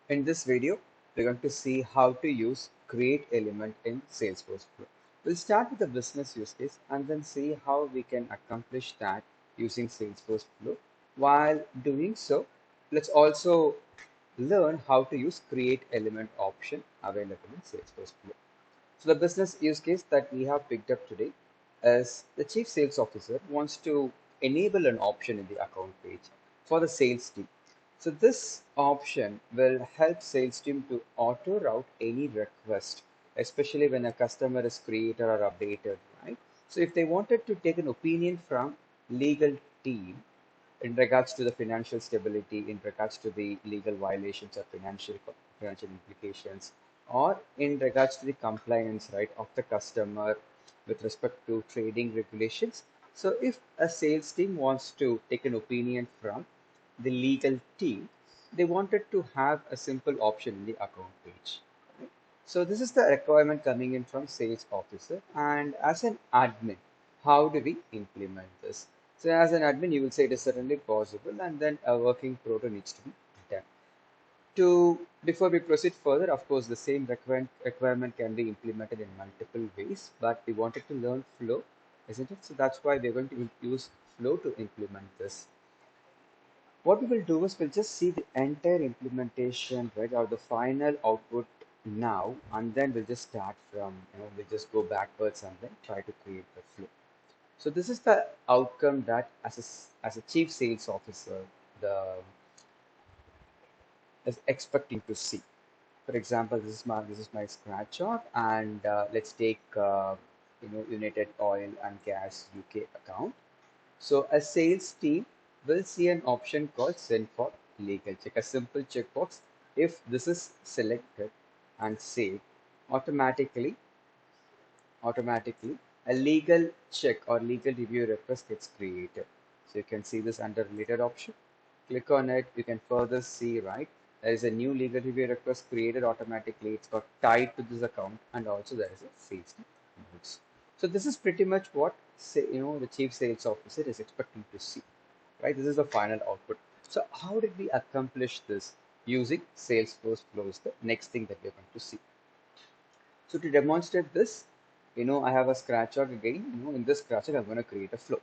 In this video, we're going to see how to use create element in Salesforce Flow. We'll start with the business use case and then see how we can accomplish that using Salesforce Flow. While doing so, let's also learn how to use create element option available in Salesforce Flow. So the business use case that we have picked up today is the chief sales officer wants to enable an option in the account page for the sales team. So this option will help sales team to auto route any request, especially when a customer is created or updated, right? So if they wanted to take an opinion from legal team in regards to the financial stability, in regards to the legal violations or financial implications, or in regards to the compliance right of the customer with respect to trading regulations. So if a sales team wants to take an opinion from the legal team, they wanted to have a simple option in the account page. Right? So this is the requirement coming in from sales officer. And as an admin, how do we implement this? So as an admin, you will say it is certainly possible, and then a working proto needs to be done. Before we proceed further, of course, the same requirement can be implemented in multiple ways, but we wanted to learn flow, isn't it? So that's why we're going to use flow to implement this. What we will do is we'll just see the entire implementation, right, or the final output now, and then we'll just start from, we'll just go backwards and then try to create the flow. So this is the outcome that as a chief sales officer, the is expecting to see. For example, this is my scratch-off, and let's take United Oil and Gas UK account. So a sales team will see an option called send for legal check, a simple checkbox. If this is selected and saved, automatically, automatically a legal check or legal review request gets created. So you can see this under related option. Click on it. You can further see, right? There is a new legal review request created automatically. It's got tied to this account, and also there is a sales notes. So this is pretty much what the chief sales officer is expecting to see, right? This is the final output. So how did we accomplish this using Salesforce flows? The next thing that we're going to see. So to demonstrate this, I have a scratch log again. In this scratch log, I'm going to create a flow.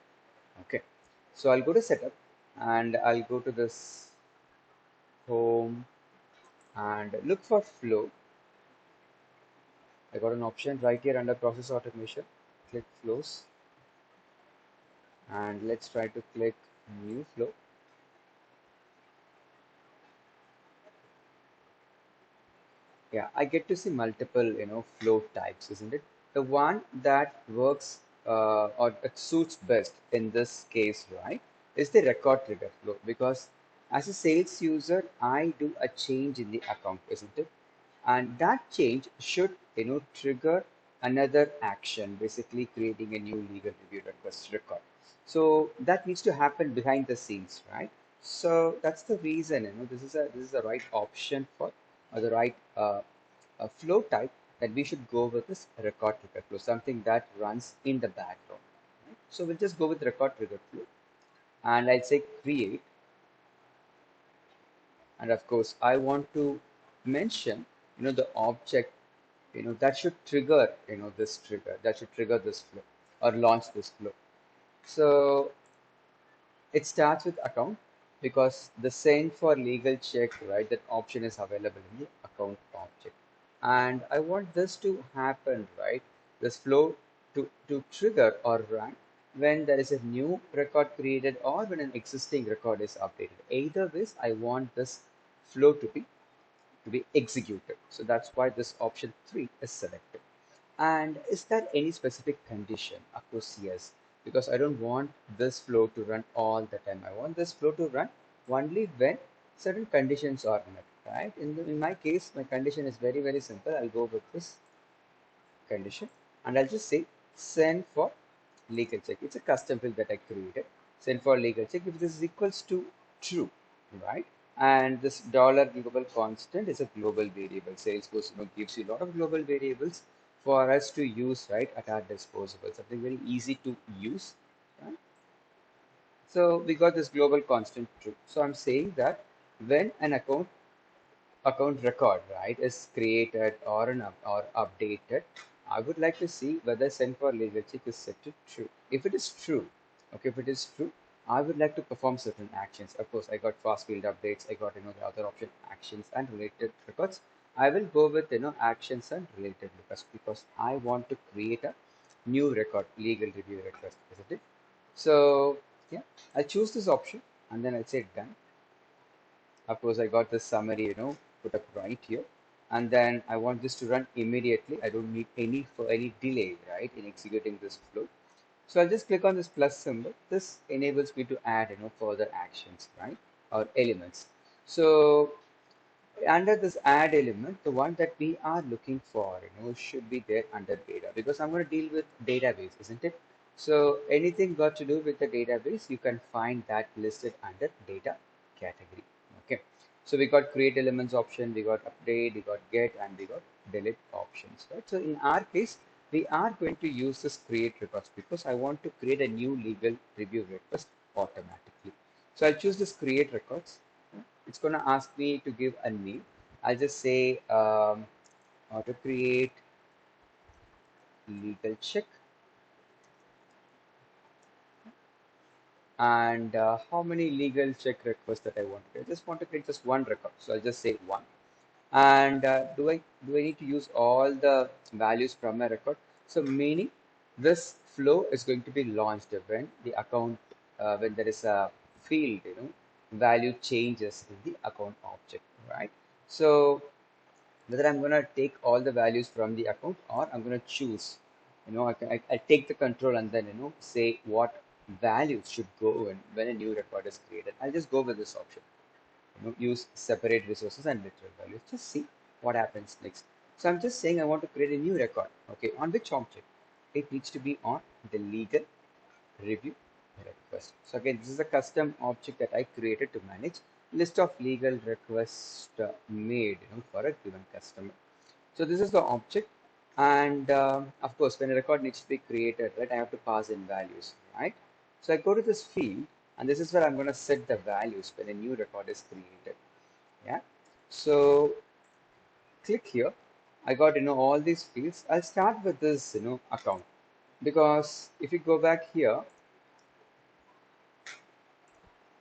Okay. So I'll go to setup and I'll go to this home and look for flow. I got an option right here under process automation. Click flows and let's try to click new flow. Yeah, I get to see multiple, flow types, isn't it? The one that works or that suits best in this case, right, is the record trigger flow because as a sales user, I do a change in the account, isn't it? And that change should, trigger another action, basically creating a new legal review request record. So that needs to happen behind the scenes, right? So that's the reason, this is the right option for or the right flow type that we should go with this record trigger flow, something that runs in the background. Right? So we'll just go with record trigger flow, and I'll say create, and of course I want to mention, the object, that should trigger, this trigger that should trigger this flow or launch this flow. So it starts with account because the send for legal check, right, that option is available in the account object. And I want this to happen, right, this flow to trigger or run when there is a new record created or when an existing record is updated. Either ways, I want this flow to be executed. So that's why this option 3 is selected. And is there any specific condition? Of course, yes, because I don't want this flow to run all the time. I want this flow to run only when certain conditions are met, right? In my case, my condition is very, very simple. I'll go with this condition and I'll just say send for legal check. It's a custom field that I created. Send for legal check if this is equals to true, right? And this dollar global constant is a global variable. Salesforce gives you a lot of global variables for us to use, right, at our disposal. Something very easy to use, right? So we got this global constant true. So I'm saying that when an account account record, right, is created or or updated, I would like to see whether send for legal check is set to true. If it is true, okay, if it is true, I would like to perform certain actions. Of course, I got fast field updates. I got the other option actions and related records. I will go with actions and related records because I want to create a new record, legal review request, isn't it? So yeah, I'll choose this option and then I'll say done. Of course, I got this summary, put up right here. And then I want this to run immediately. I don't need any delay, right, in executing this flow. So I'll just click on this plus symbol. This enables me to add, further actions, right, or elements. So under this add element, the one that we are looking for, should be there under data because I'm going to deal with database, isn't it? So anything got to do with the database, you can find that listed under data category. Okay. So we got create elements option, we got update, we got get, and we got delete options, right? So in our case, we are going to use this create request because I want to create a new legal review request automatically. So I choose this create records. It's going to ask me to give a name. I'll just say auto create legal check and how many legal check requests that I want to create. I just want to create just one record. So I'll just say one. And do I need to use all the values from a record? So meaning this flow is going to be launched when the account when there is a field value changes in the account object, right? So whether I'm gonna take all the values from the account or I'm gonna choose, I take the control and then say what values should go in when a new record is created. I'll just go with this option. Use separate resources and literal values. Just see what happens next. So I'm just saying I want to create a new record. Okay, on which object? It needs to be on the legal review request. So again, this is a custom object that I created to manage list of legal requests made for a given customer. So this is the object, and of course, when a record needs to be created, right, I have to pass in values, right? So I go to this field, and this is where I'm going to set the values when a new record is created. Yeah. So click here. I got all these fields. I'll start with this account because if you go back here,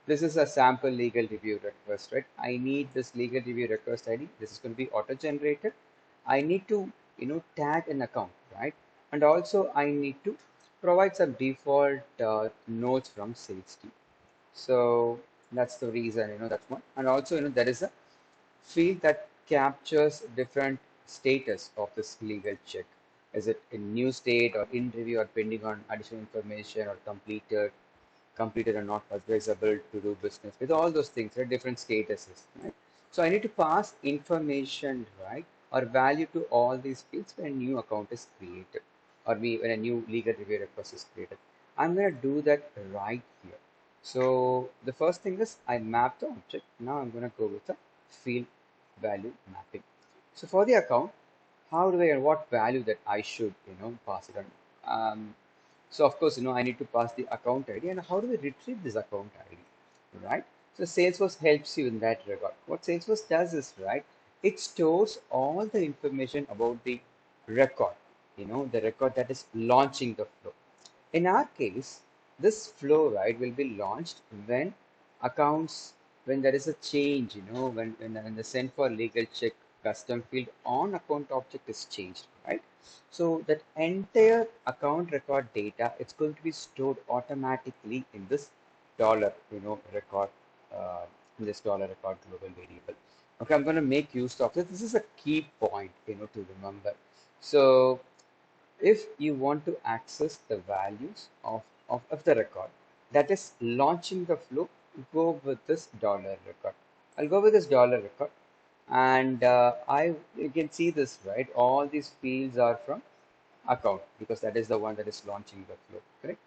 this is a sample legal review request, right? I need this legal review request ID. This is going to be auto-generated. I need to, tag an account, right? And also I need to provide some default notes from sales team. So that's the reason, that's one. And also, there is a field that captures different status of this legal check. Is it in new state or in review or pending on additional information or completed or not advisable to do business with all those things, right? Different statuses, right? So I need to pass information, right, or value to all these fields when a new account is created or when a new legal review request is created. I'm going to do that right here. So the first thing is I map the object. Now I'm going to go with the field value mapping. So for the account, how do I, what value that I should, pass it on? So of course, I need to pass the account ID and how do we retrieve this account ID, right? So Salesforce helps you in that regard. What Salesforce does is, right, it stores all the information about the record, the record that is launching the flow. In our case, this flow, right, will be launched when accounts, when there is a change, when the send for legal check custom field on account object is changed, right? So that entire account record data, it's going to be stored automatically in this dollar, record, in this dollar record global variable. Okay, I'm going to make use of this. This is a key point, to remember. So if you want to access the values of the record that is launching the flow, go with this dollar record. I'll go with this dollar record and you can see this, right? All these fields are from account because that is the one that is launching the flow, correct?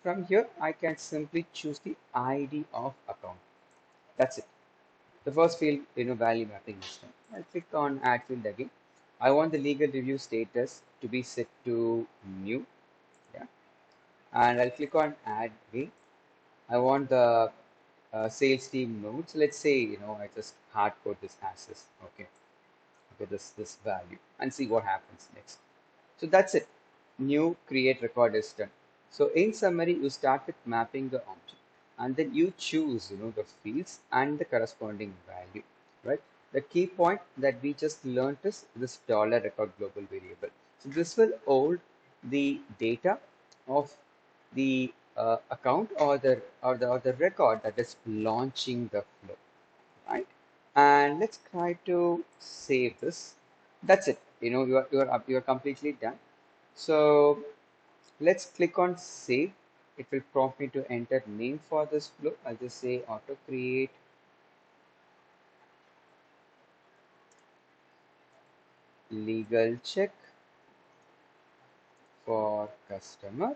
From here, I can simply choose the ID of account. That's it. The first field, value mapping is done. I'll click on add field again. I want the legal review status to be set to new. Yeah. And I'll click on add again. I want the sales team notes. Let's say, I just hard code this as this. Okay, okay, this value and see what happens next. So that's it. New create record is done. So in summary, you start with mapping the object and then you choose, the fields and the corresponding value, right? The key point that we just learned is this dollar record global variable. So this will hold the data of the account or the record that is launching the flow, right? And let's try to save this. That's it. You're completely done. So let's click on save. It will prompt me to enter name for this flow. I'll just say auto create legal check for customer,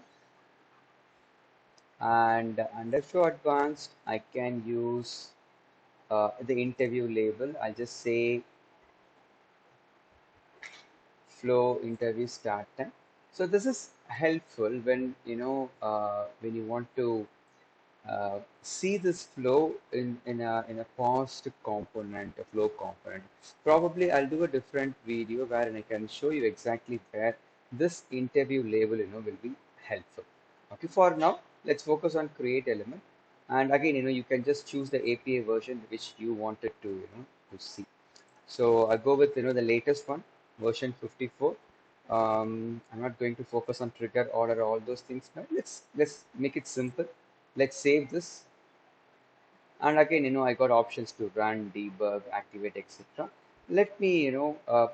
and under show advanced I can use the interview label. I'll just say flow interview start time. So this is helpful when you want to see this flow in a post component, a flow component. Probably I'll do a different video where I can show you exactly where this interview label will be helpful. Okay, for now let's focus on create element, and again you can just choose the API version which you wanted to see. So I'll go with the latest one, version 54. I'm not going to focus on trigger order, all those things now. Let's make it simple. Let's save this. And again, I got options to run, debug, activate, etc. Let me,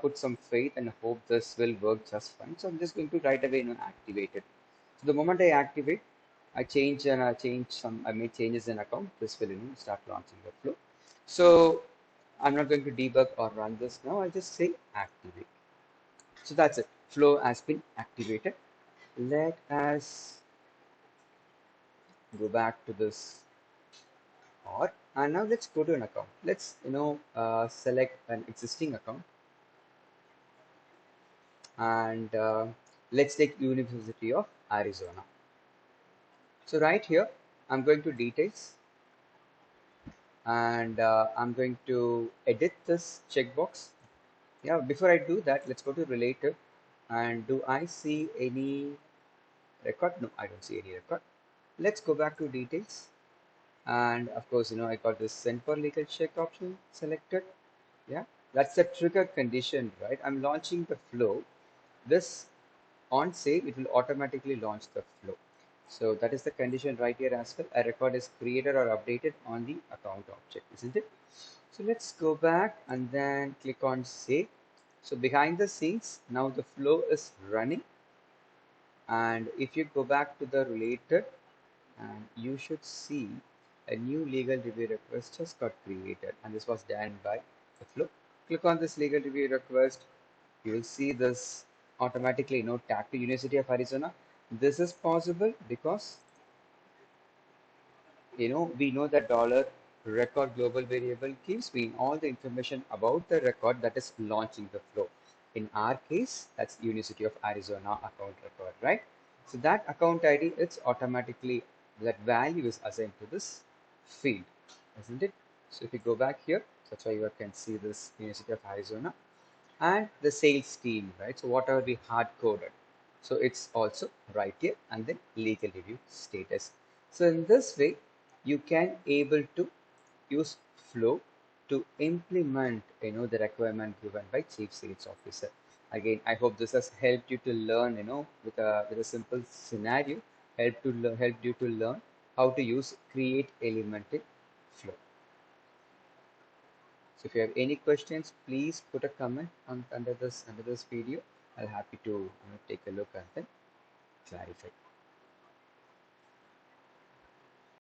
put some faith and hope this will work just fine. So I'm just going to right away, activate it. So the moment I activate, I made changes in account. This will, start launching the flow. So I'm not going to debug or run this now. I'll just say activate. So that's it. Flow has been activated. Let us go back to this or and now let's go to an account. Let's select an existing account and let's take University of Arizona. So right here, I'm going to details and I'm going to edit this checkbox. Yeah, before I do that, let's go to related and do I see any record? No, I don't see any record. Let's go back to details and of course, I got this send for legal check option selected. Yeah, that's the trigger condition, right? I'm launching the flow. This on save, it will automatically launch the flow. So that is the condition right here as well. A record is created or updated on the account object, isn't it? So let's go back and then click on save. So behind the scenes, now the flow is running. And if you go back to the related, and you should see a new legal review request just got created, and this was done by the flow. Click on this legal review request. You will see this automatically tag to University of Arizona. This is possible because we know that dollar record global variable gives me all the information about the record that is launching the flow. In our case, that's University of Arizona account record, right? So that account ID, it's automatically, that value is assigned to this field, isn't it? So if you go back here, that's why you can see this University of Arizona and the sales team, right? So whatever we hard coded. So it's also right here and then legal review status. So in this way, you can able to use flow to implement the requirement given by chief sales officer. Again, I hope this has helped you to learn with a simple scenario, helped you to learn how to use create element in flow. So if you have any questions, please put a comment under this video. I'll happy to take a look and then clarify.